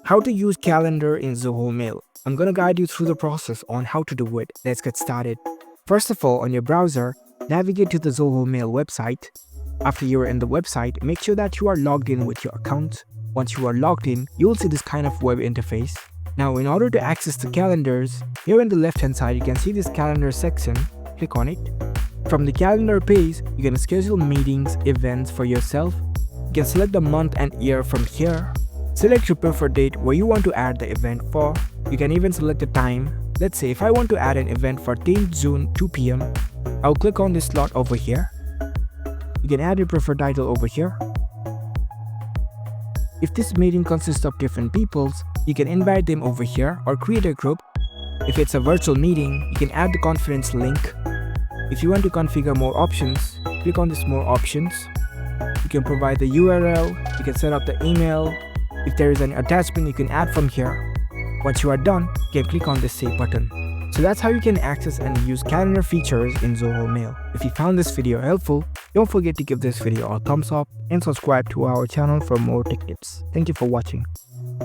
How to use calendar in Zoho Mail. I'm gonna guide you through the process on how to do it. Let's get started. First of all, on your browser, navigate to the Zoho Mail website. After you're in the website, make sure that you are logged in with your account. Once you are logged in, you will see this kind of web interface. Now, in order to access the calendars, here on the left hand side, you can see this calendar section. Click on it. From the calendar page, you can schedule meetings, events for yourself. You can select the month and year from here. Select your preferred date where you want to add the event for. You can even select the time. Let's say if I want to add an event for 10th June 2 p.m. I'll click on this slot over here. You can add your preferred title over here. If this meeting consists of different peoples, you can invite them over here or create a group. If it's a virtual meeting, you can add the conference link. If you want to configure more options, click on this more options. You can provide the URL, you can set up the email. If there is an attachment, you can add from here. Once you are done, you can click on the save button. So that's how you can access and use calendar features in Zoho Mail. If you found this video helpful, don't forget to give this video a thumbs up and subscribe to our channel for more tech tips. Thank you for watching.